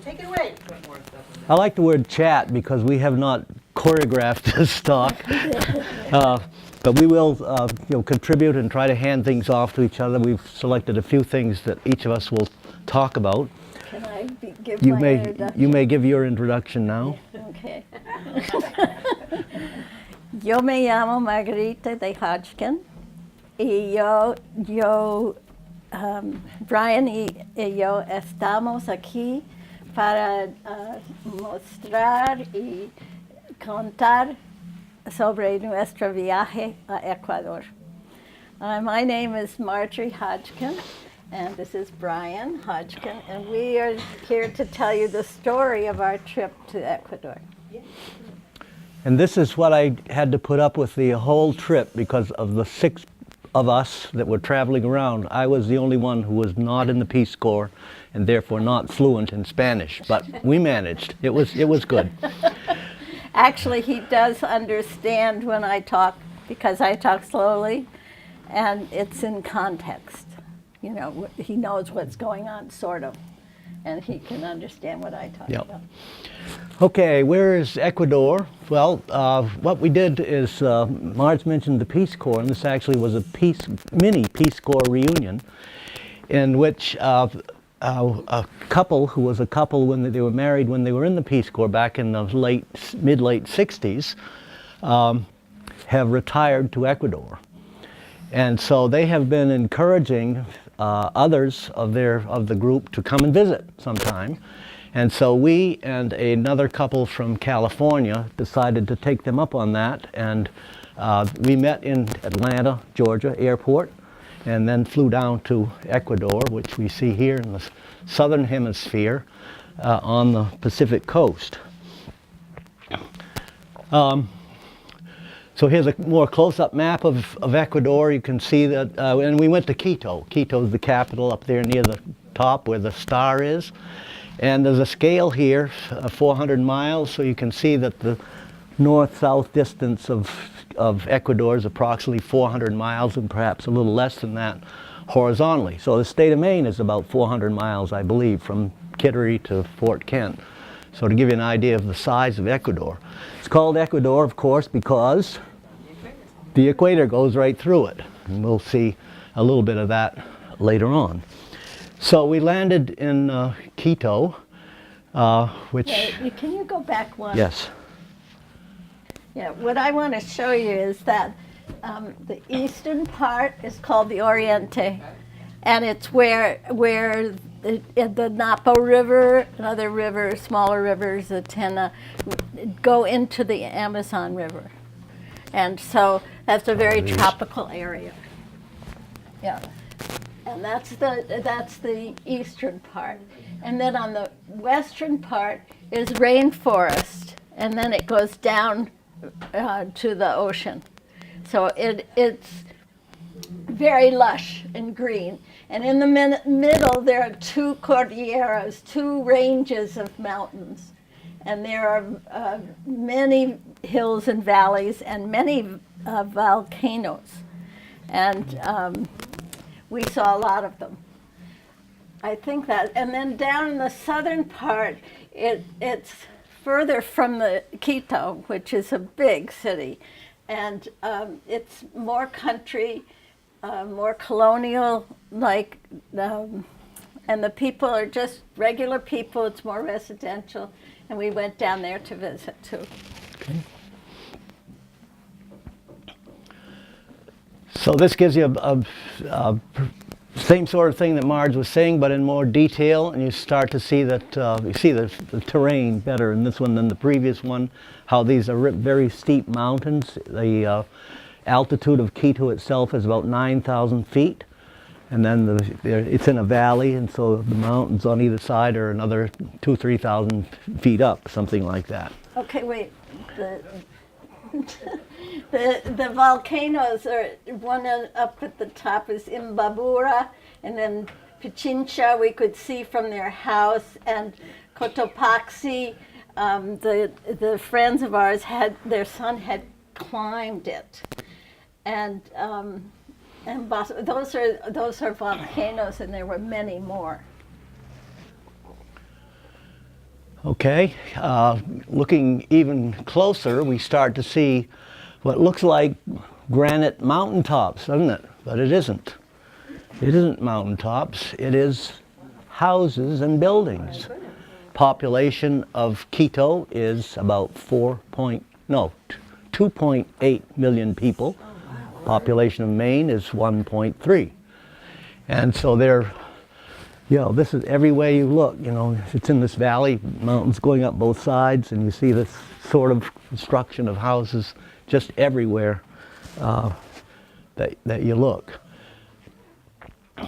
Take it away. I like the word chat because we have not choreographed this talk. But we will contribute and try to hand things off to each other. We've selected a few things that each of us will talk about. Can I give my introduction? You may give your introduction now. Okay. Yo me llamo Margarita de Hodgekin. Y Brian y yo estamos aquí para mostrar y contar sobre nuestro viaje a Ecuador. My name is Marjorie Hodgekin, and this is Brian Hodgekin, and we are here to tell you the story of our trip to Ecuador. And this is what I had to put up with the whole trip because of the 6 of us that were traveling around. I was the only one who was not in the Peace Corps and therefore not fluent in Spanish, but we managed. It was good. Actually, he does understand when I talk because I talk slowly, and it's in context. You know, he knows what's going on, sort of, and he can understand what I talk about. Okay, where is Ecuador? Well, what we did is, Marge mentioned the Peace Corps, and this actually was a mini Peace Corps reunion in which a couple who was a couple when they were married when they were in the Peace Corps back in the mid-late 60s have retired to Ecuador. And so they have been encouraging others of the group to come and visit sometime. And so we and another couple from California decided to take them up on that, and we met in Atlanta, Georgia airport, and then flew down to Ecuador, which we see here in the southern hemisphere on the Pacific coast. So here's a more close-up map of Ecuador. You can see that, and we went to Quito. Quito is the capital up there near the top where the star is. And there's a scale here, 400 miles, so you can see that the north-south distance of Ecuador is approximately 400 miles and perhaps a little less than that horizontally. So the state of Maine is about 400 miles, I believe, from Kittery to Fort Kent. So to give you an idea of the size of Ecuador. It's called Ecuador, of course, because the equator goes right through it. And we'll see a little bit of that later on. So we landed in Quito, which... Yeah, can you go back one? Yes. Yeah, what I want to show you is that the eastern part is called the Oriente, and it's where the Napo River and other rivers, smaller rivers, the Tena, go into the Amazon River. And so that's a very tropical area. Yeah. And that's the eastern part. And then on the western part is rainforest, and then it goes down to the ocean. So it's very lush and green. And in the middle there are 2 cordilleras, 2 ranges of mountains. And there are many hills and valleys and many volcanoes. And we saw a lot of them. I think that, and then down in the southern part, it's further from the Quito, which is a big city, and it's more country, more colonial-like, and the people are just regular people. It's more residential, and we went down there to visit too. Okay. So this gives you a same sort of thing that Marge was saying, but in more detail, and you start to see that you see the terrain better in this one than the previous one. How these are very steep mountains. The altitude of Quito itself is about 9,000 feet, and then it's in a valley, and so the mountains on either side are another 2,000–3,000 feet up, something like that. Okay, wait. The volcanoes are, one up at the top is Imbabura, and then Pichincha we could see from their house, and Cotopaxi, the friends of ours their son had climbed it, and those are volcanoes, and there were many more. Okay, looking even closer, we start to see what looks like granite mountaintops, doesn't it? But it isn't. It isn't mountaintops. It is houses and buildings. Population of Quito is about 2.8 million people. Population of Maine is 1.3. And so they're, this is every way you look, it's in this valley, mountains going up both sides, and you see this sort of construction of houses just everywhere that you look.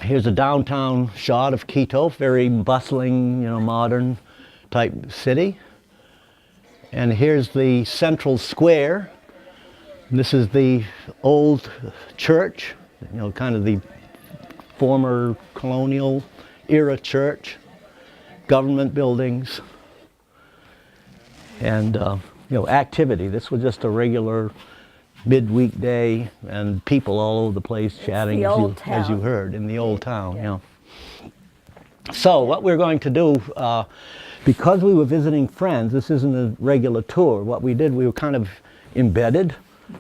Here's a downtown shot of Quito, very bustling, modern type city. And here's the central square. This is the old church, kind of the former colonial era church, government buildings, and activity. This was just a regular midweek day, and people all over the place chatting, as you heard, in the old town. Yeah. So what we're going to do, because we were visiting friends, this isn't a regular tour. What we did, we were kind of embedded.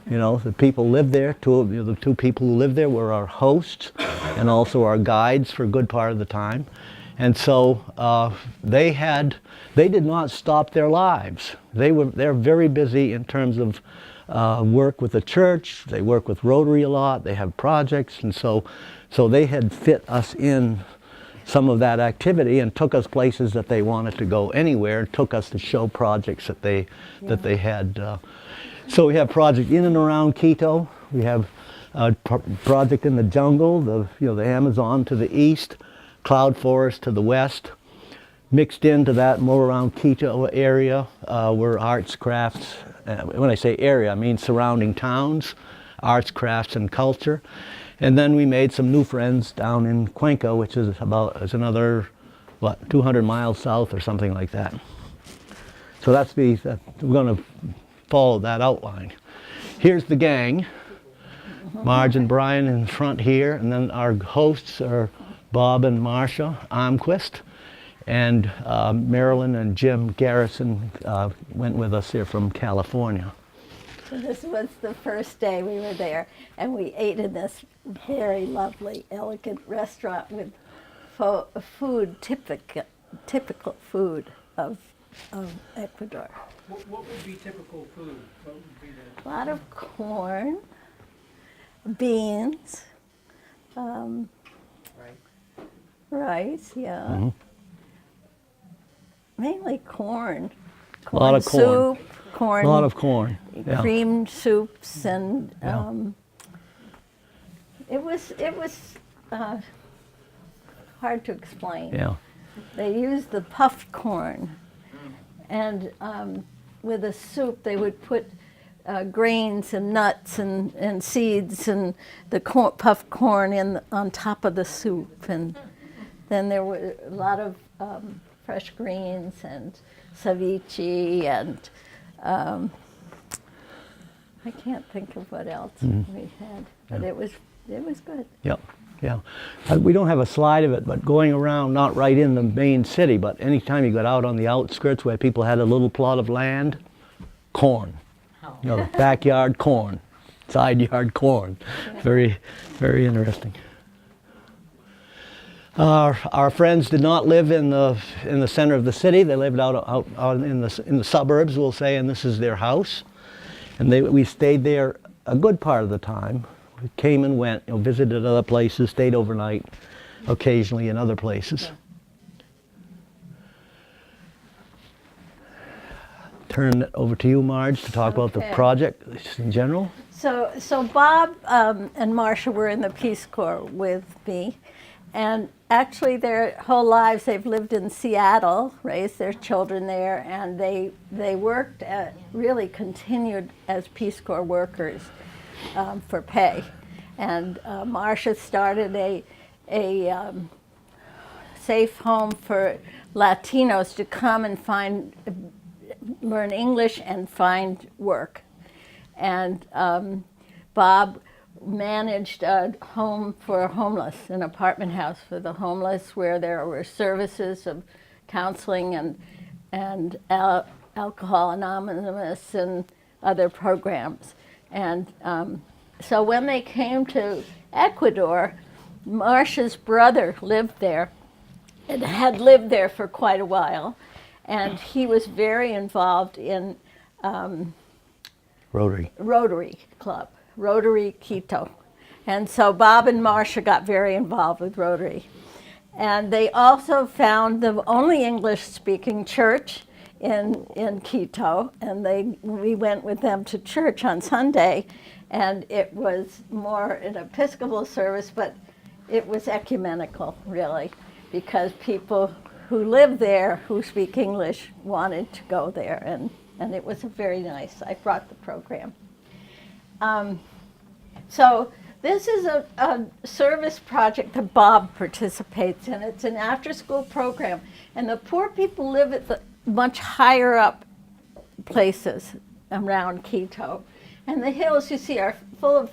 The people lived there. The two people who lived there were our hosts and also our guides for a good part of the time. And so they did not stop their lives. They're very busy in terms of work with the church. They work with Rotary a lot. They have projects, and so they had fit us in some of that activity and took us places that they wanted to go anywhere. Took us to show projects that they had. So we have project in and around Quito. We have a project in the jungle, the Amazon to the east, cloud forest to the west. Mixed into that, more around Quito area, were arts, crafts. When I say area, I mean surrounding towns, arts, crafts, and culture. And then we made some new friends down in Cuenca, which is another, 200 miles south or something like that. So we're going to follow that outline. Here's the gang, Marge and Brian in front here, and then our hosts are Bob and Marcia Almquist, and Marilyn and Jim Garrison went with us here from California. So this was the first day we were there, and we ate in this very lovely, elegant restaurant with food, typical food of Ecuador. What would be typical food? What would be A lot of corn, beans, rice, yeah. Mm-hmm. Mainly corn. A lot of corn. Soup, corn. A lot of corn. Yeah. Creamed soups, and it was hard to explain. Yeah. They used the puffed corn, and with the soup they would put grains and nuts and seeds and the puffed corn on top of the soup, and then there were a lot of fresh greens and ceviche, and I can't think of what else we had, but it was good. Yep. Yeah. We don't have a slide of it, but going around, not right in the main city, but anytime you got out on the outskirts where people had a little plot of land, corn. Backyard corn, side yard corn. Very, very interesting. Our friends did not live in the center of the city. They lived out in the suburbs, we'll say, and this is their house. And we stayed there a good part of the time. We came and went, visited other places, stayed overnight, occasionally in other places. Yeah. Turn it over to you, Marge, to talk about the project in general. So Bob and Marcia were in the Peace Corps with me, and actually their whole lives they've lived in Seattle, raised their children there, and they worked really continued as Peace Corps workers for pay. And Marcia started a safe home for Latinos to come and learn English and find work. And Bob managed a home for homeless, an apartment house for the homeless, where there were services of counseling and and Alcohol Anonymous and other programs. And so when they came to Ecuador, Marcia's brother lived there and had lived there for quite a while. And he was very involved in Rotary Club, Rotary Quito. And so Bob and Marcia got very involved with Rotary. And they also found the only English-speaking church in Quito, and we went with them to church on Sunday, and it was more an Episcopal service, but it was ecumenical, really, because people who live there, who speak English, wanted to go there, and it was very nice. I brought the program. So this is a service project that Bob participates in. It's an after-school program, and the poor people live at the much higher up places around Quito. And the hills you see are full of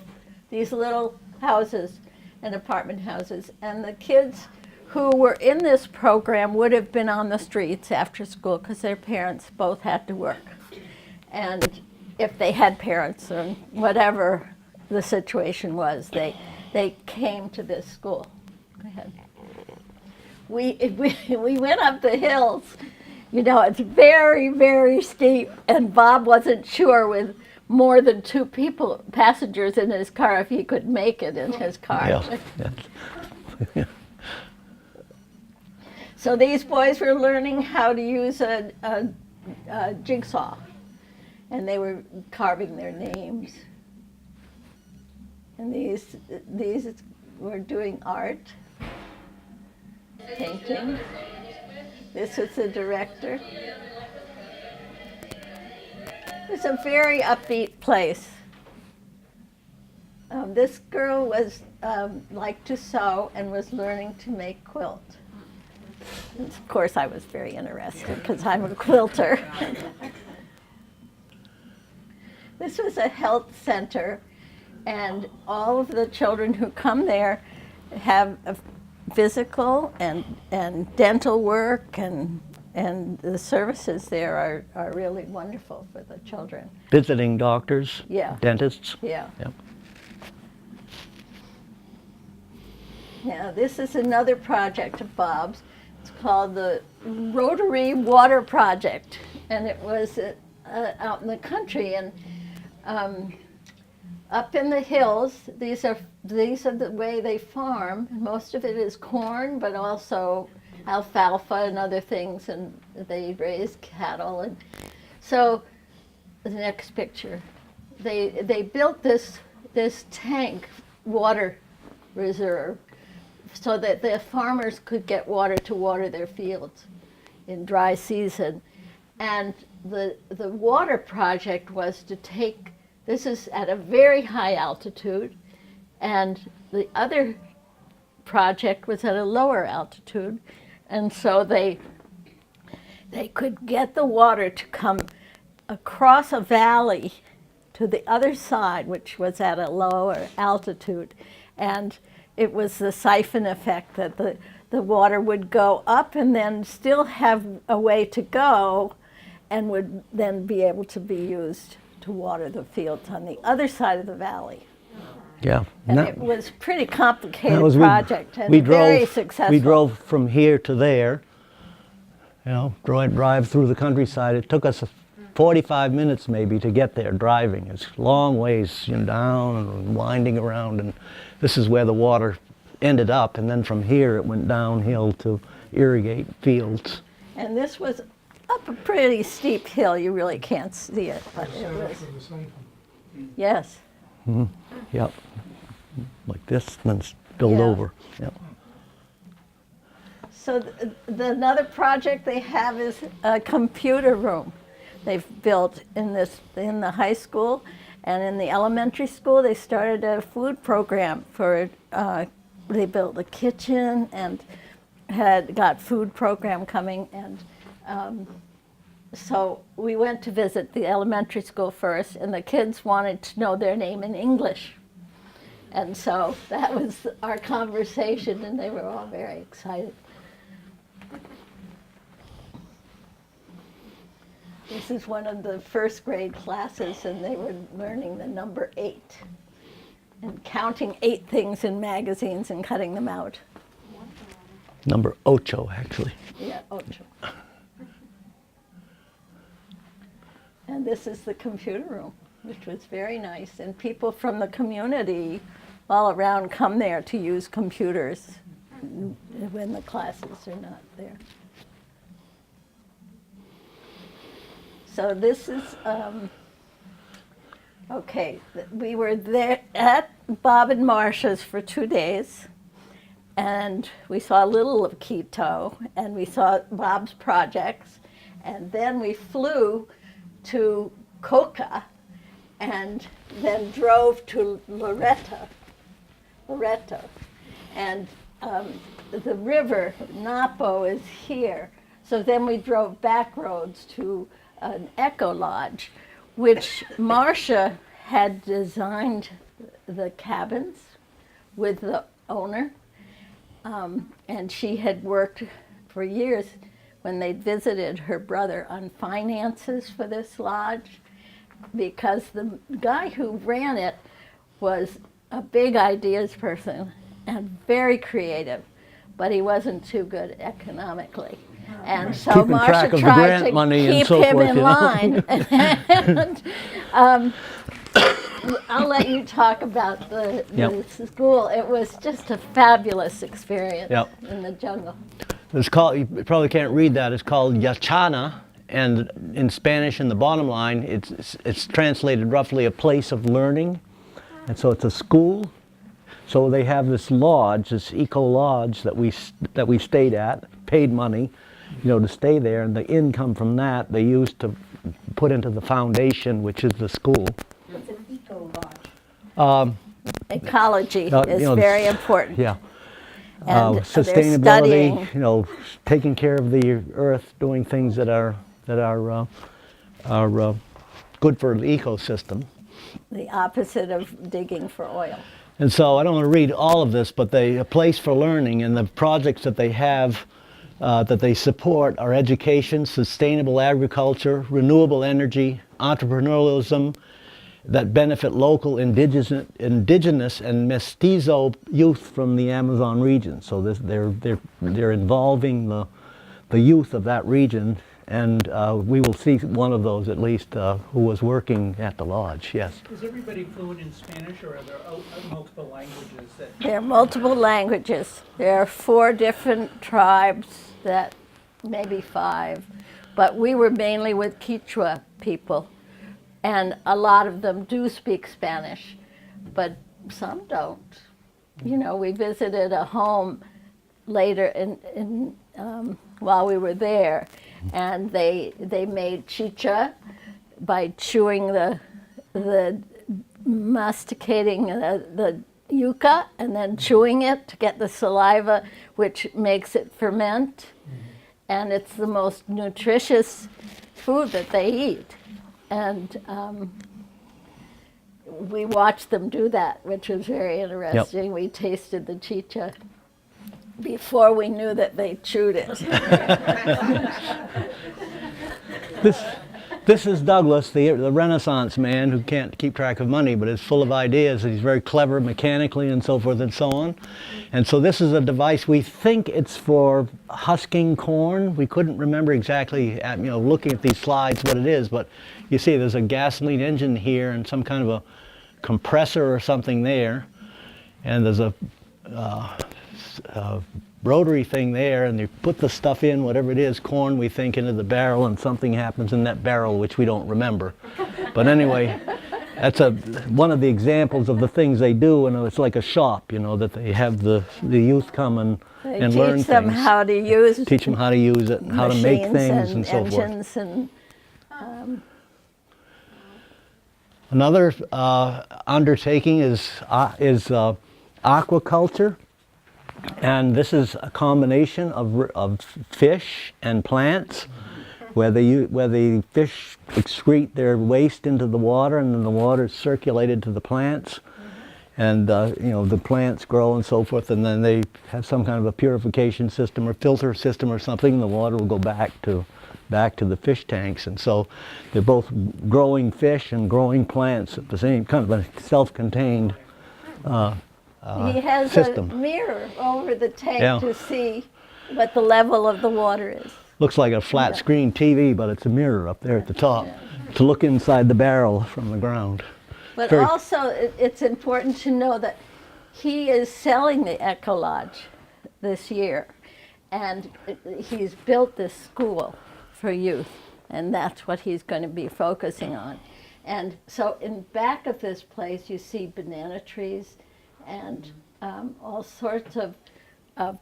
these little houses and apartment houses. And the kids who were in this program would have been on the streets after school because their parents both had to work. And if they had parents or whatever the situation was, they came to this school. Go ahead. We went up the hills. You know, it's very, very steep, and Bob wasn't sure with more than 2 passengers in his car if he could make it in his car. Yeah. So these boys were learning how to use a jigsaw, and they were carving their names. And these were doing art, painting. This is the director. It's a very upbeat place. This girl was liked to sew and was learning to make quilt. And of course, I was very interested because I'm a quilter. This was a health center, and all of the children who come there have a physical and dental work, and the services there are really wonderful for the children. Visiting doctors, Yeah. dentists. Yeah. Yep. Yeah, this is another project of Bob's. It's called the Rotary Water Project, and it was out in the country, and up in the hills. These are the way they farm. Most of it is corn, but also alfalfa and other things, and they raise cattle. And so, the next picture, they built this tank water reserve so that the farmers could get water to water their fields in dry season. And the water project was to take, this is at a very high altitude, and the other project was at a lower altitude. And so they could get the water to come across a valley to the other side, which was at a lower altitude. And it was the siphon effect that the water would go up and then still have a way to go, and would then be able to be used to water the fields on the other side of the valley. Yeah. And it was a pretty complicated project and very successful. We drove from here to there, you know, drive through the countryside. It took us 45 minutes maybe to get there driving. It's long ways, you know, down and winding around, and this is where the water ended up, and then from here it went downhill to irrigate fields. And this was up a pretty steep hill. You really can't see it, but it was. Yes. Mm-hmm. Yep. Like this, and then spilled over. Yep. So another project they have is a computer room. They've built in the high school, and in the elementary school they started a food program for. They built a kitchen and had got food program coming, and so we went to visit the elementary school first, and the kids wanted to know their name in English. And so that was our conversation, and they were all very excited. This is one of the first grade classes, and they were learning the number 8 and counting 8 things in magazines and cutting them out. Number ocho, actually. Yeah, ocho. And this is the computer room, which was very nice. And people from the community all around come there to use computers when the classes are not there. So this is, okay, we were there at Bob and Marcia's for 2 days, and we saw a little of Quito, and we saw Bob's projects, and then we flew to Coca, and then drove to Loreto. And the river, Napo, is here. So then we drove back roads to an eco lodge, which Marcia had designed the cabins with the owner. And she had worked for years when they visited her brother on finances for this lodge, because the guy who ran it was a big ideas person and very creative, but he wasn't too good economically. And so Keeping Marcia track of the tried grant to money and keep so him forth, in you know. line. And, I'll let you talk about the school. It was just a fabulous experience in the jungle. It's called, you probably can't read that, it's called Yachana, and in Spanish in the bottom line, it's translated roughly a place of learning. And so it's a school. So they have this lodge, this eco lodge that we stayed at, paid money, to stay there, and the income from that they used to put into the foundation, which is the school. What's an eco lodge? Ecology is very important. Yeah. And Sustainability, taking care of the earth, doing things that are good for the ecosystem. The opposite of digging for oil. And so I don't want to read all of this, but a place for learning, and the projects that they have, that they support, are education, sustainable agriculture, renewable energy, entrepreneurialism that benefit local indigenous and mestizo youth from the Amazon region. So they're involving the youth of that region. And we will see one of those at least who was working at the lodge, yes. Is everybody fluent in Spanish, or are there multiple languages that? There are multiple languages. There are 4 different tribes, that maybe 5, but we were mainly with Quechua people, and a lot of them do speak Spanish, but some don't. We visited a home later while we were there, and they made chicha by chewing the masticating the yuca and then chewing it to get the saliva, which makes it ferment. And it's the most nutritious food that they eat. And we watched them do that, which was very interesting. Yep. We tasted the chicha before we knew that they chewed it. This is Douglas, the Renaissance man who can't keep track of money, but is full of ideas, and he's very clever mechanically and so forth and so on. And so this is a device, we think it's for husking corn. We couldn't remember exactly, looking at these slides, what it is, but you see there's a gasoline engine here and some kind of a compressor or something there. And there's a rotary thing there, and you put the stuff in, whatever it is, corn we think, into the barrel, and something happens in that barrel which we don't remember. But anyway, that's one of the examples of the things they do, and it's like a shop, that they have the youth come and learn things. Teach them how to use Teach them how to use it, and how to make things and so forth. Another undertaking is aquaculture. And this is a combination of fish and plants, where the fish excrete their waste into the water, and then the water is circulated to the plants, and the plants grow and so forth, and then they have some kind of a purification system or filter system or something, and the water will go back to back to the fish tanks, and so they're both growing fish and growing plants at the same kind of a self-contained He has system. a mirror over the tank Yeah. to see what the level of the water is. Looks like a flat screen TV, but it's a mirror up there at the top to look inside the barrel from the ground. But Very- also, it's important to know that he is selling the Eco Lodge this year, and he's built this school for youth, and that's what he's going to be focusing on. And so in back of this place, you see banana trees and all sorts of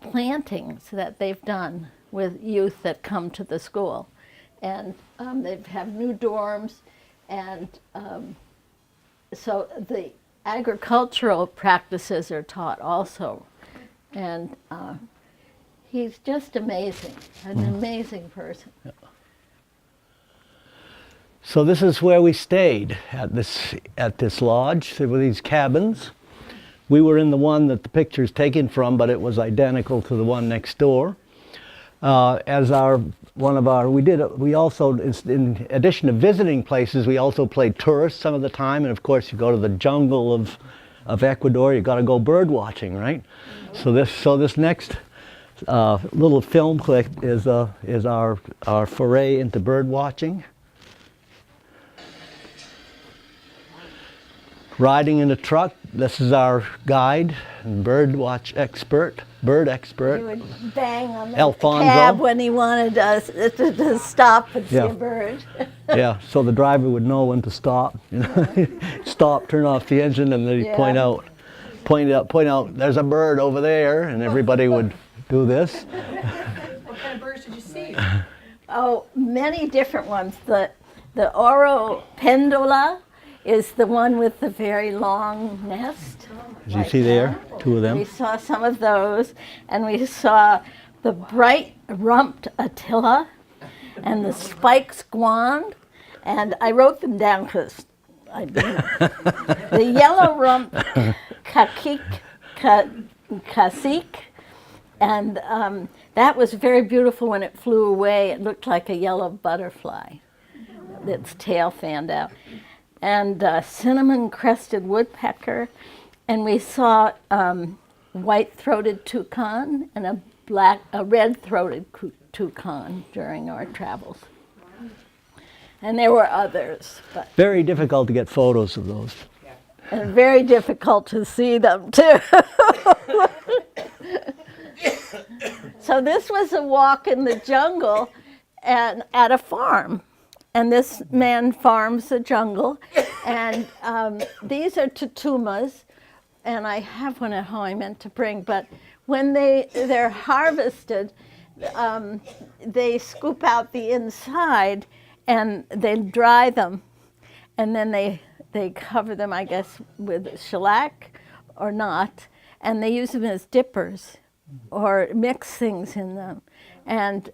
plantings that they've done with youth that come to the school. And they have new dorms, and so the agricultural practices are taught also. And he's just amazing, an amazing person. So this is where we stayed at this lodge. There were these cabins. We were in the one that the picture's taken from, but it was identical to the one next door. We also, in addition to visiting places, we also played tourists some of the time. And of course, you go to the jungle of Ecuador, you got to go bird watching, right? So this next little film clip is our foray into bird watching. Riding in a truck, this is our guide and bird expert. He would bang on the Alfonso. cab when he wanted us to stop and see Yeah. a bird. Yeah, so the driver would know when to stop. You know? Stop, turn off the engine, and then he'd Yeah. point out, there's a bird over there, and everybody would do this. What kind of birds did you see? Oh, many different ones. The Oro pendula is the one with the very long nest. As you see there, two of We them. saw some of those, and we saw the bright-rumped Attila and the spiked swan, and I wrote them down because I didn't. The yellow-rumped cacique, and that was very beautiful when it flew away. It looked like a yellow butterfly, its tail fanned out. And cinnamon-crested woodpecker, and we saw white-throated toucan and a red-throated toucan during our travels. And there were others, but Very difficult to get photos of those. and very difficult to see them too. So this was a walk in the jungle and at a farm. And this man farms the jungle. And these are tutumas. And I have one at home I meant to bring. But when they're harvested, they scoop out the inside and they dry them. And then they cover them, I guess, with shellac or not. And they use them as dippers or mix things in them. And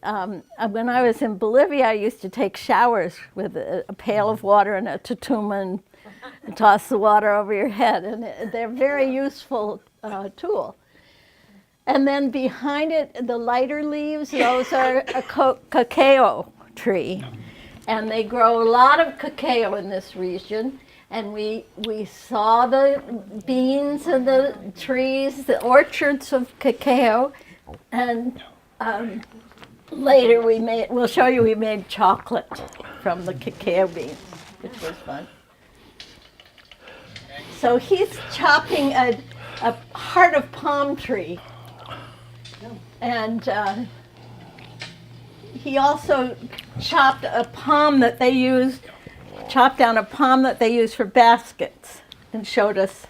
when I was in Bolivia, I used to take showers with a pail of water and a tutuma and toss the water over your head. And they're a very useful tool. And then behind it, the lighter leaves, those are a cacao tree. And they grow a lot of cacao in this region. And we saw the beans and the trees, the orchards of cacao. And later we'll show you we made chocolate from the cacao beans, which was fun. So he's chopping a heart of palm tree. And he also chopped a palm that they used, chopped down a palm that they use for baskets and showed us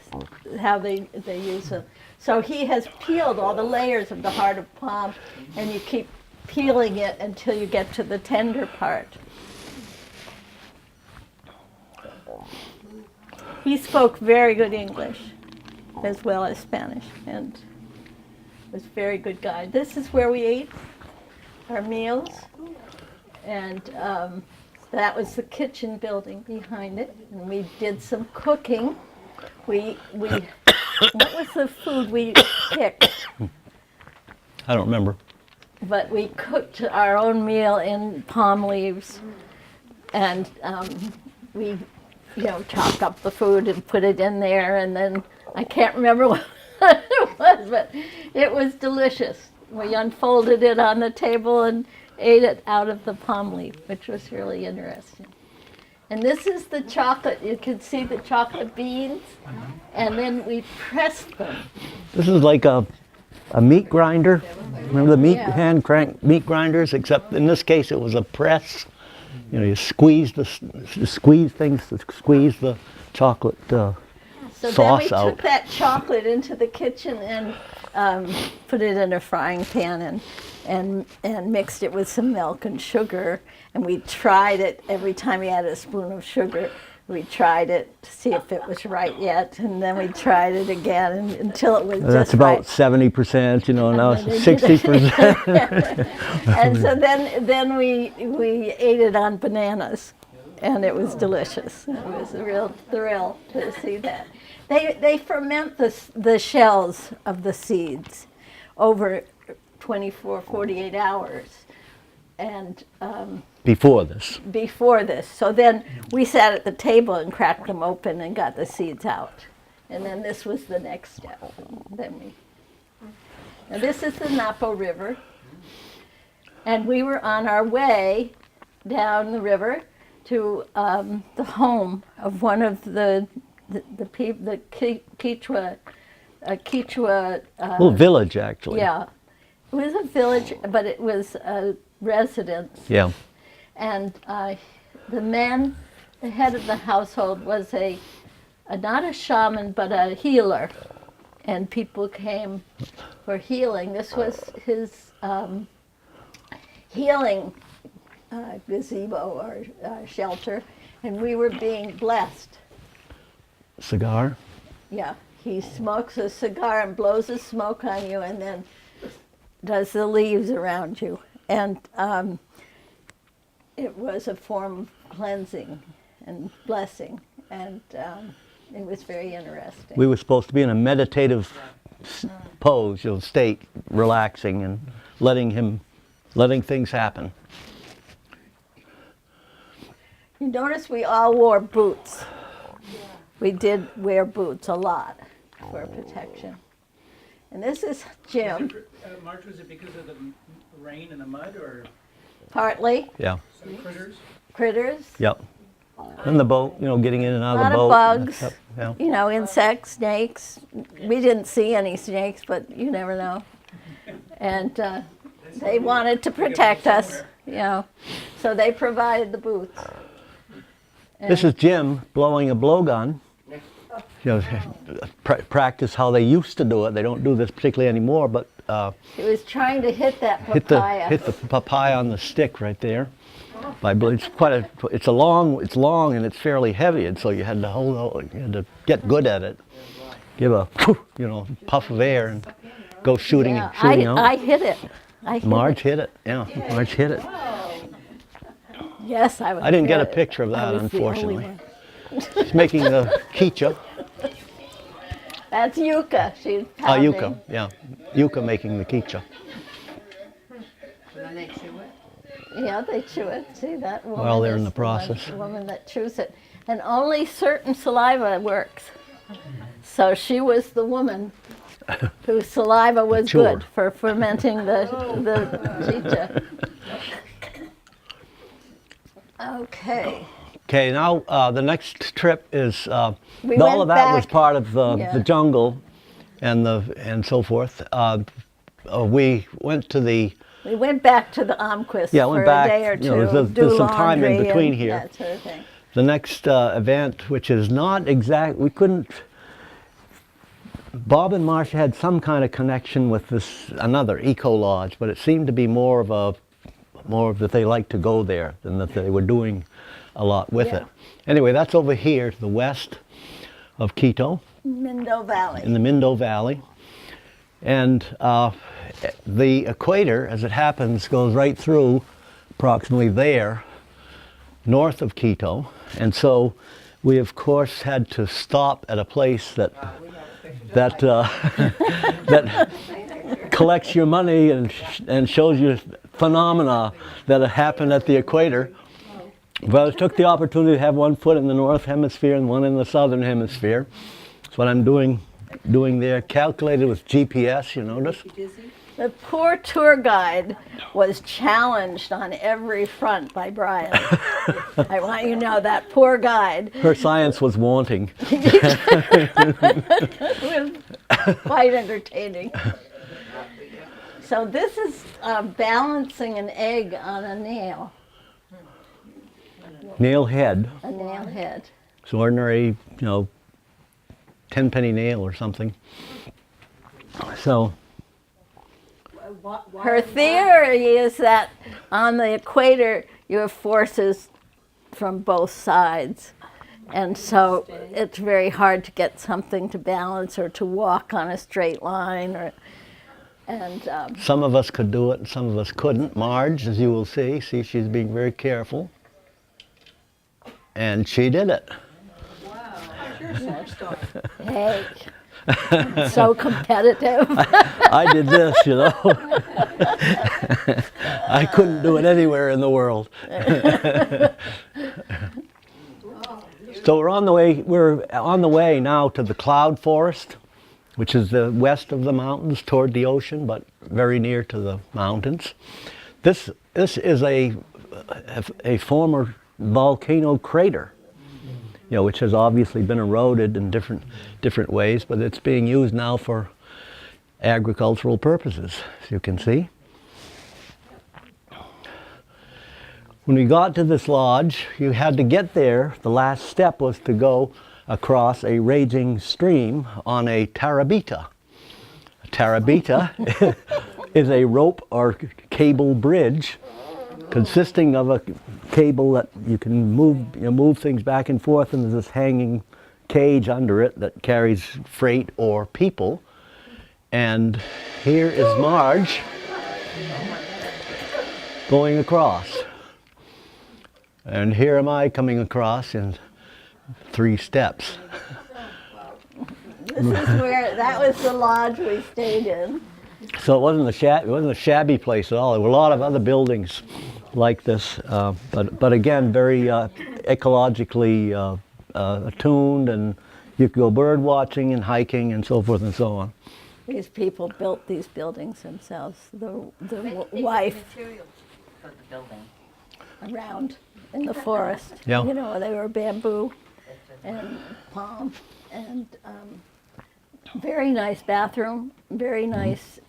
how they use them. So he has peeled all the layers of the heart of palm, and you keep peeling it until you get to the tender part. He spoke very good English as well as Spanish, and was a very good guide. This is where we ate our meals, and that was the kitchen building behind it, and we did some cooking. We what was the food we picked? I don't remember. but we cooked our own meal in palm leaves, and we, chop up the food and put it in there, and then I can't remember what it was, but it was delicious. We unfolded it on the table and ate it out of the palm leaf, which was really interesting. And this is the chocolate. You can see the chocolate beans, and then we pressed them. This is like a meat grinder. Remember the Yeah. hand crank meat grinders? Except in this case, it was a press. You squeeze the chocolate So then we sauce out. took that chocolate into the kitchen and put it in a frying pan and mixed it with some milk and sugar. And we tried it every time we had a spoon of sugar. We tried it to see if it was right yet, and then we tried it again until it was That's just about right. 70%. Now then it's it- 60%. And so then we ate it on bananas, and it was delicious. It was a real thrill to see that. They ferment the shells of the seeds over 24, 48 hours. And Before this. before this. So then we sat at the table and cracked them open and got the seeds out. And then this was the next step. Now this is the Napo River. And we were on our way down the river to the home of one of the Quechua, Little village, actually. yeah. It was a village, but it was a residence. Yeah. And the head of the household was not a shaman, but a healer. And people came for healing. This was his healing gazebo or shelter, and we were being blessed. Cigar. Yeah, he smokes a cigar and blows the smoke on you, and then does the leaves around you. And it was a form of cleansing and blessing, and it was very interesting. We were supposed to be in a meditative pose, state, relaxing and letting things happen. You notice we all wore boots. We did wear boots a lot for protection. And this is Jim, Marge, was it because of the rain and the mud, or partly Yeah. some critters? critters, Yep. And the boat, getting in and out a lot of the of boat. bugs, Yeah. insects, snakes. We didn't see any snakes, but you never know. And they wanted to protect us, so they provided the boots. This is Jim blowing a blowgun. Practice how they used to do it. They don't do this particularly anymore, but He was trying to hit that hit papaya. the papaya on the stick right there. It's long and it's fairly heavy, and so you had to get good at it. Give a puff of air and go shooting Yeah, out. I hit it. Marge hit it. Yeah, Marge hit it. Yes, I was. I didn't get a good. picture of I that, was the only unfortunately. one. She's making the quiche. That's Yucca. She's pounding. Yucca, yeah. Yucca making the quiche. And then they chew it. Yeah, they chew it. See that woman? While they're in is the process. The woman that chews it, and only certain saliva works. So she was the woman whose saliva was chewer. good for fermenting the chicha. Okay. Okay, now the next trip is We all went of that was back- part of yeah. the jungle and so forth. We went to the We went back to the Almquist Yeah, for went back, a day or two. there's do some time in laundry between and here. That sort of thing. The next event, which is not exact, we couldn't. Bob and Marcia had some kind of connection with another eco lodge, but it seemed to be more of that they liked to go there than that they were doing a lot with Yeah. it. Anyway, that's over here to the west of Quito, Mindo Valley. in the Mindo Valley. And the equator, as it happens, goes right through approximately there, north of Quito. And so we, of course, had to stop at a place that collects your money and shows you phenomena that happened at the equator. But I took the opportunity to have one foot in the north hemisphere and one in the southern hemisphere. That's what I'm doing there. Calculated with GPS, you notice? The poor tour guide was challenged on every front by Brian. I want you to know that poor guide Her science was wanting. was quite entertaining. So this is balancing an egg on a nail, Nail head. a nail head. It's ordinary, 10-penny nail or something. So, Her theory is that on the equator you have forces from both sides. And so it's very hard to get something to balance or to walk on a straight line. some of us could do it and some of us couldn't. Marge, as you will see, she's being very careful. And she did it. Hey, so competitive. I did this, I couldn't do it anywhere in the world. So we're on the way now to the cloud forest, which is the west of the mountains toward the ocean, but very near to the mountains. This is a former volcano crater, which has obviously been eroded in different ways, but it's being used now for agricultural purposes, as you can see. When we got to this lodge, you had to get there. The last step was to go across a raging stream on a tarabita. A tarabita is a rope or cable bridge consisting of a cable that you can move things back and forth, and there's this hanging cage under it that carries freight or people. And here is Marge going across. And here am I coming across in 3 steps. This is where, that was the lodge we stayed in. So it wasn't a shabby place at all. There were a lot of other buildings like this, but again, very ecologically attuned, and you could go bird watching and hiking and so forth and so on. These people built these buildings themselves. The wife Materials for the building. around in the forest. Yeah. They were bamboo and palm, and very nice bathroom, very nice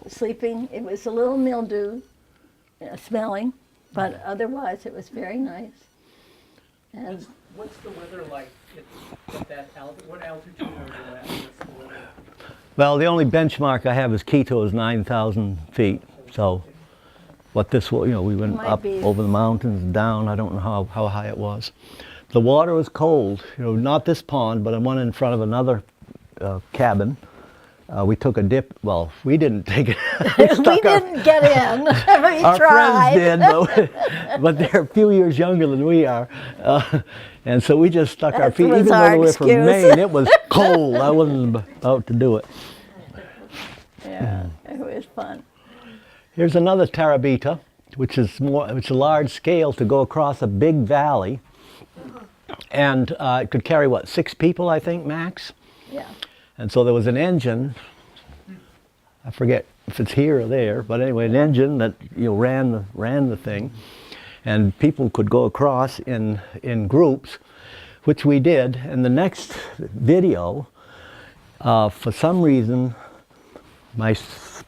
sleeping. It was a little mildew smelling, but otherwise it was very nice. And What's the weather like at that altitude? What altitude are you at? What's the weather? Well, the only benchmark I have is Quito is 9,000 feet. So what this was, we went Might up be. over the mountains and down. I don't know how high it was. The water was cold, not this pond, but one in front of another cabin. We took a dip. Well, we didn't take it. we didn't get in. We Our tried. friends did, but they're a few years younger than we are. And so we just stuck our That feet, was even our though we were from excuse. Maine, it was cold. I wasn't about to do it. Yeah, it was fun. Here's another tarabita, which is a large scale to go across a big valley. And it could carry, 6 people, I think, max? Yeah. And so there was an engine, I forget if it's here or there, but anyway, an engine that ran the thing, and people could go across in groups, which we did. And the next video, for some reason, my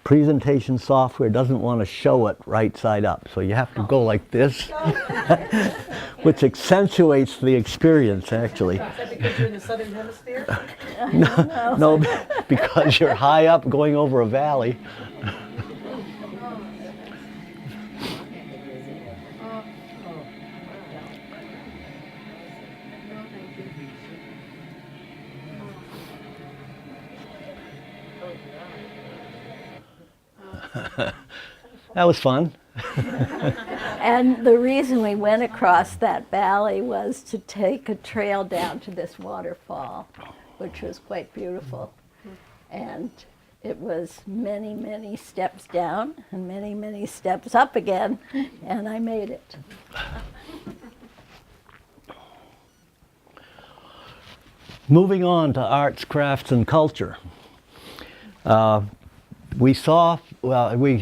presentation software doesn't want to show it right side up, so you have to go like this, which accentuates the experience, actually. Is that because you're in the southern hemisphere? No, because you're high up going over a valley. That was fun. And the reason we went across that valley was to take a trail down to this waterfall, which was quite beautiful. And it was many, many steps down and many, many steps up again, and I made it. Moving on to arts, crafts, and culture. We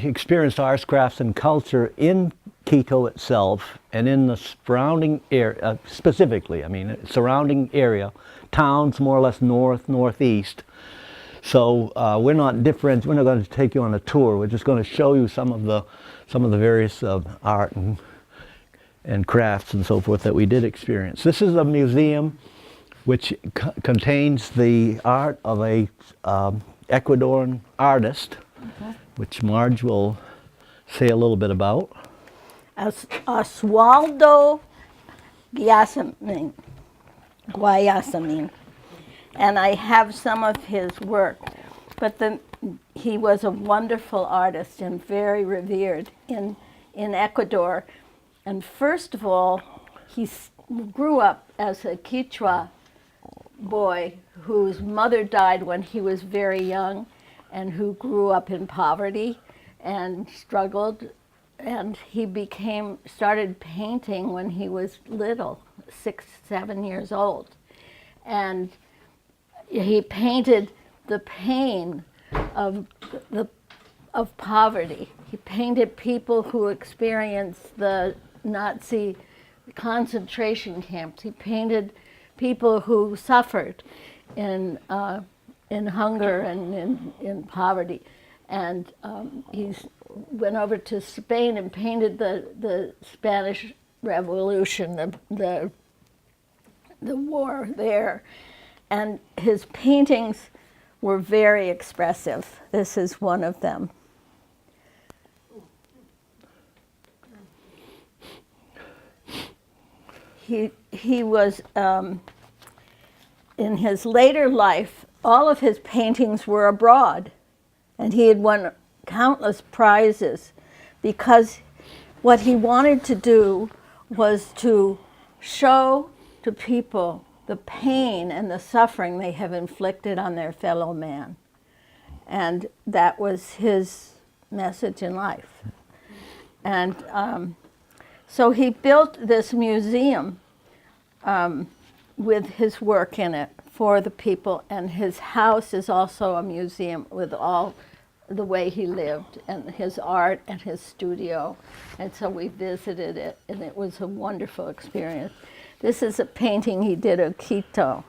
experienced arts, crafts, and culture in Quito itself and in the surrounding area, specifically, surrounding area, towns more or less north, northeast. So we're not going to take you on a tour. We're just going to show you some of the various art and crafts and so forth that we did experience. This is a museum which contains the art of a Ecuadorian artist, which Marge will say a little bit about. Oswaldo Guayasamín. And I have some of his work. But he was a wonderful artist and very revered in Ecuador. And first of all, he grew up as a Quechua boy whose mother died when he was very young and who grew up in poverty and struggled. And he started painting when he was little, 6, 7 years old. And he painted the pain of poverty. He painted people who experienced the Nazi concentration camps. He painted people who suffered in hunger and in poverty. And he went over to Spain and painted the Spanish Revolution, the war there. And his paintings were very expressive. This is one of them. He was, in his later life, all of his paintings were abroad. And he had won countless prizes because what he wanted to do was to show to people the pain and the suffering they have inflicted on their fellow man. And that was his message in life. And so he built this museum with his work in it for the people, and his house is also a museum with all the way he lived and his art and his studio. And so we visited it, and it was a wonderful experience. This is a painting he did of Quito.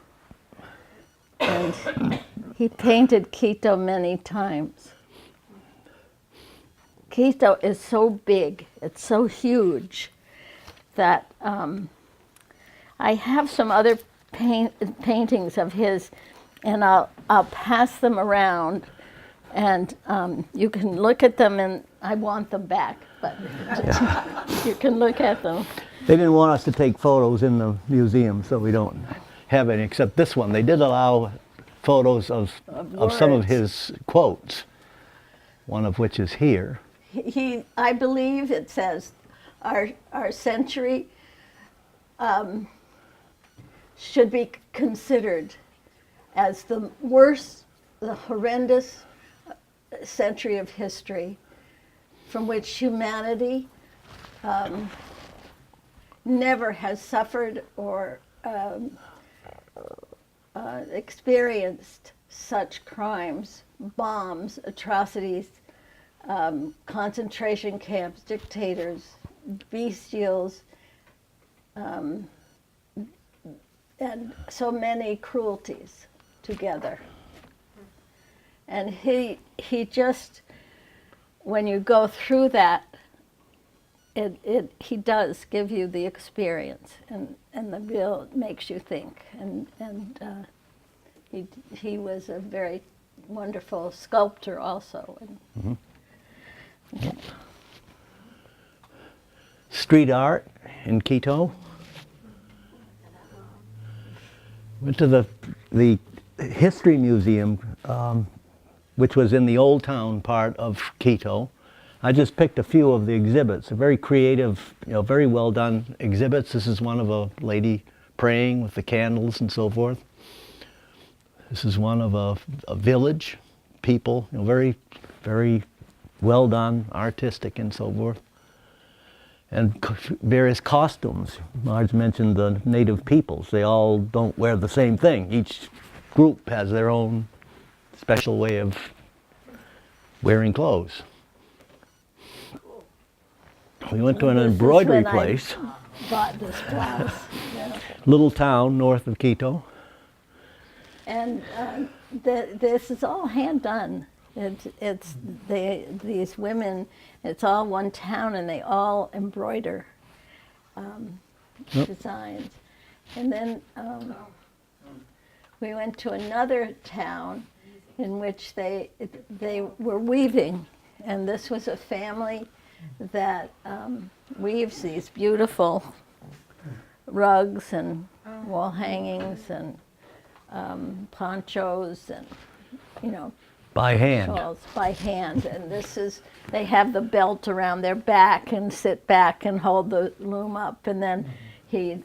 And he painted Quito many times. Quito is so big, it's so huge, that I have some other paintings of his, and I'll pass them around, and you can look at them, and I want them back, but you can look at them. They didn't want us to take photos in the museum, so we don't have any, except this one. They did allow photos of some of his quotes, one of which is here. I believe it says, our century should be considered as the worst, the horrendous century of history from which humanity never has suffered or experienced such crimes, bombs, atrocities, concentration camps, dictators, bestials, and so many cruelties together. And he just, when you go through that, he does give you the experience, and the real makes you think. And he was a very wonderful sculptor also. Mm-hmm. Okay. Street art in Quito. Went to the History Museum, which was in the Old Town part of Quito. I just picked a few of the exhibits. They're very creative, very well done exhibits. This is one of a lady praying with the candles and so forth. This is one of a village people, very, very well done, artistic and so forth. And various costumes. Marge mentioned the native peoples. They all don't wear the same thing. Each group has their own special way of wearing clothes. We went to an This is embroidery when I place, bought this blouse. Yeah. little town north of Quito. And this is all hand done. These women, it's all one town, and they all embroider designs. And then we went to another town in which they were weaving, and this was a family that weaves these beautiful rugs and wall hangings and ponchos and, By hand. shawls by hand. And they have the belt around their back and sit back and hold the loom up, and then he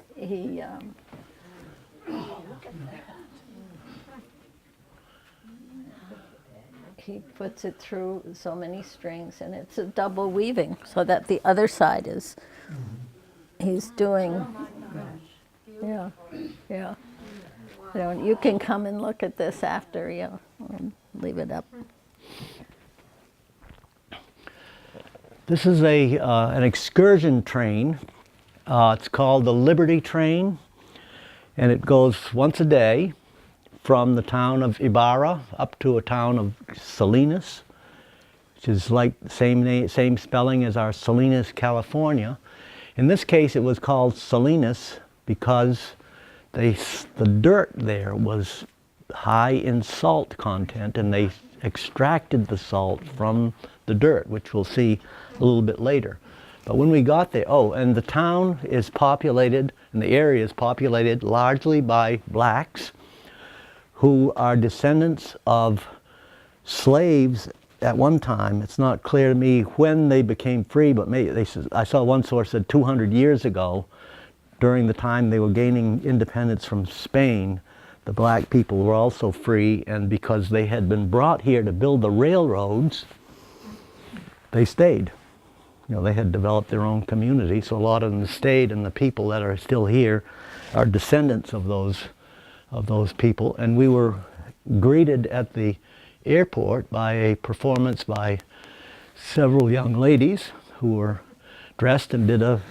puts it through so many strings, and it's a double weaving, so that the other side is, he's doing, yeah. You can come and look at this after, I'll leave it up. This is an excursion train. It's called the Liberty Train, and it goes once a day from the town of Ibarra up to a town of Salinas, which is like the same spelling as our Salinas, California. In this case, it was called Salinas because the dirt there was high in salt content, and they extracted the salt from the dirt, which we'll see a little bit later. But when we got there, and the town is populated, and the area is populated largely by blacks who are descendants of slaves at one time. It's not clear to me when they became free, but maybe I saw one source said 200 years ago, during the time they were gaining independence from Spain. The black people were also free, and because they had been brought here to build the railroads, they stayed. They had developed their own community, so a lot of them stayed, and the people that are still here are descendants of those people. And we were greeted at the airport by a performance by several young ladies who were dressed and did a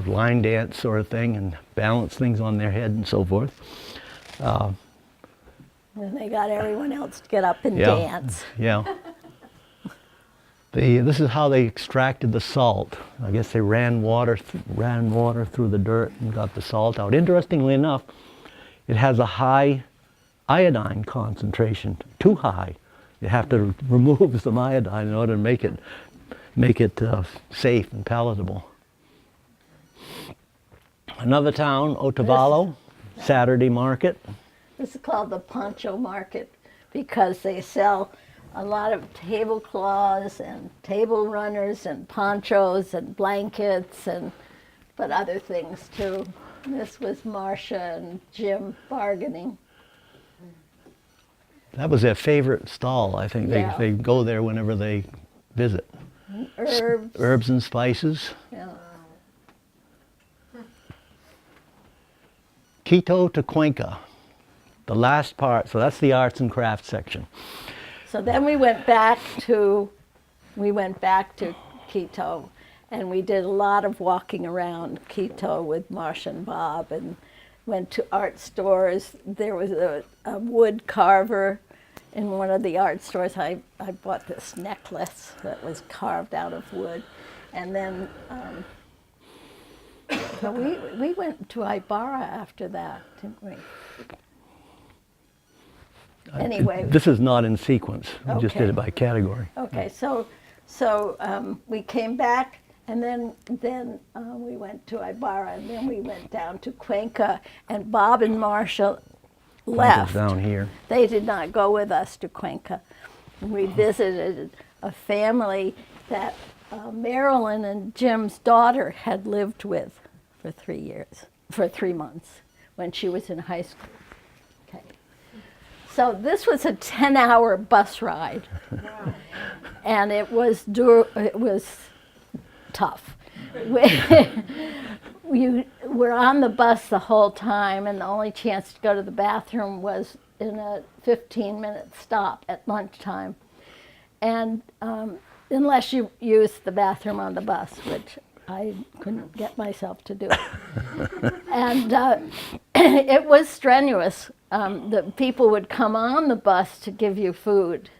line dance sort of thing and balanced things on their head and so forth. And they got everyone else to get up and dance. Yeah. This is how they extracted the salt. I guess they ran water through the dirt and got the salt out. Interestingly enough, it has a high iodine concentration, too high. You have to remove some iodine in order to make it safe and palatable. Another town, Otavalo, Saturday market. This is called the Poncho Market because they sell a lot of tablecloths and table runners and ponchos and blankets but other things too. This was Marcia and Jim bargaining. That was their favorite stall, I think. Yeah. They go there whenever they visit. Herbs. Herbs and spices. Yeah. Quito to Cuenca, the last part. So that's the arts and crafts section. So then we went back to Quito, and we did a lot of walking around Quito with Marcia and Bob, and went to art stores. There was a wood carver in one of the art stores. I bought this necklace that was carved out of wood, and then we went to Ibarra after that, didn't we? Anyway. This is not in sequence. We just did Okay. it by category. Okay, so we came back, and then we went to Ibarra, and then we went down to Cuenca, and Bob and Marcia left. Down here. They did not go with us to Cuenca. We visited a family that Marilyn and Jim's daughter had lived with for 3 months when she was in high school. Okay. So this was a 10-hour bus ride, and it was tough. We were on the bus the whole time, and the only chance to go to the bathroom was in a 15-minute stop at lunchtime. And unless you used the bathroom on the bus, which I couldn't get myself to do. And it was strenuous. The people would come on the bus to give you food.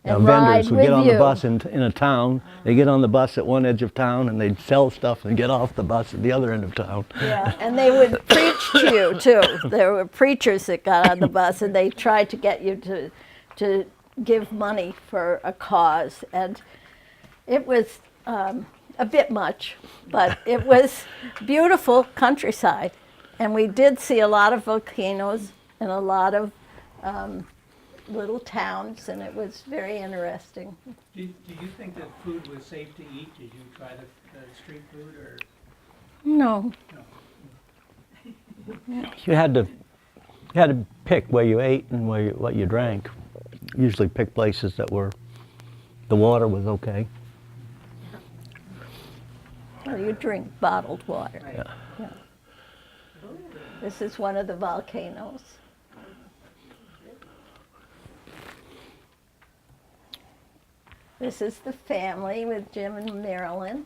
Now, And vendors ride would get with on you. the bus in a town. They get on the bus at one edge of town, and they'd sell stuff and get off the bus at the other end of town. Yeah, and they would preach to you too. There were preachers that got on the bus, and they tried to get you to give money for a cause. And it was a bit much, but it was beautiful countryside. And we did see a lot of volcanoes and a lot of little towns, and it was very interesting. Do you think that food was safe to eat? Did you try the street food or? No. You had to pick where you ate and what you drank. Usually pick places that the water was okay. Well, you drink bottled water. Right. Yeah. Yeah. This is one of the volcanoes. This is the family with Jim and Marilyn.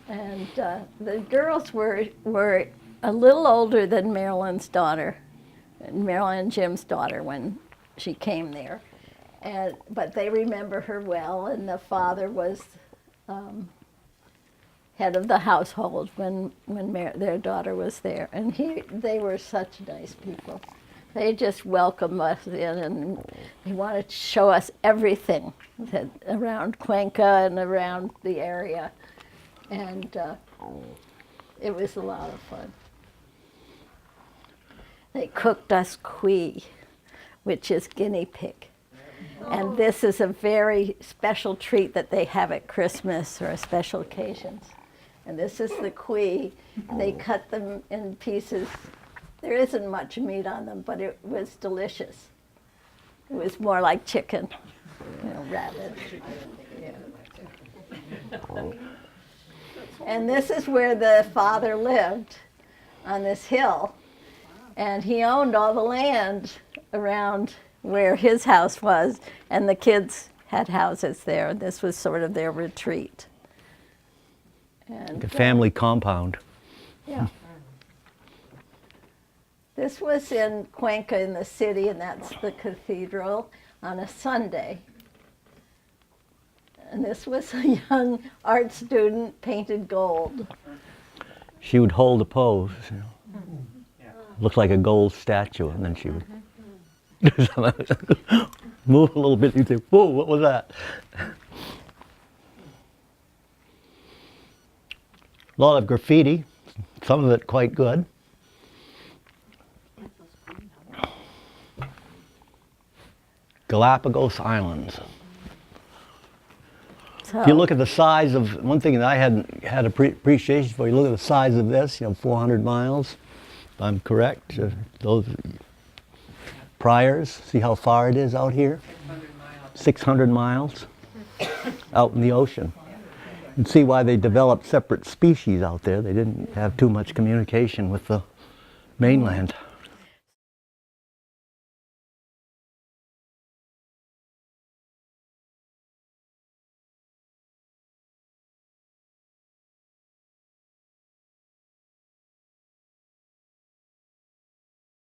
And the girls were a little older than Marilyn's daughter, and Marilyn and Jim's daughter when she came there. But they remember her well, and the father was head of the household when their daughter was there. And they were such nice people. They just welcomed us in, and they wanted to show us everything around Cuenca and around the area. And it was a lot of fun. They cooked us cuy, which is guinea pig. And this is a very special treat that they have at Christmas or special occasions. And this is the cuy. They cut them in pieces. There isn't much meat on them, but it was delicious. It was more like chicken, rabbit. Yeah. And this is where the father lived, on this hill. And he owned all the land around where his house was, and the kids had houses there. This was sort of their retreat. And, Like a family compound. yeah. This was in Cuenca in the city, and that's the cathedral on a Sunday. And this was a young art student painted gold. She would hold a pose. Looked like a gold statue, and then she would move a little bit. You'd say, "Whoa, what was that?" A lot of graffiti, some of it quite good. Galapagos Islands. So, If you look at the size of, one thing that I hadn't had appreciation for, you look at the size of this, 400 miles, if I'm correct. Those Priors, see how far it is out here? 600 miles out in the ocean. You can see why they developed separate species out there. They didn't have too much communication with the mainland.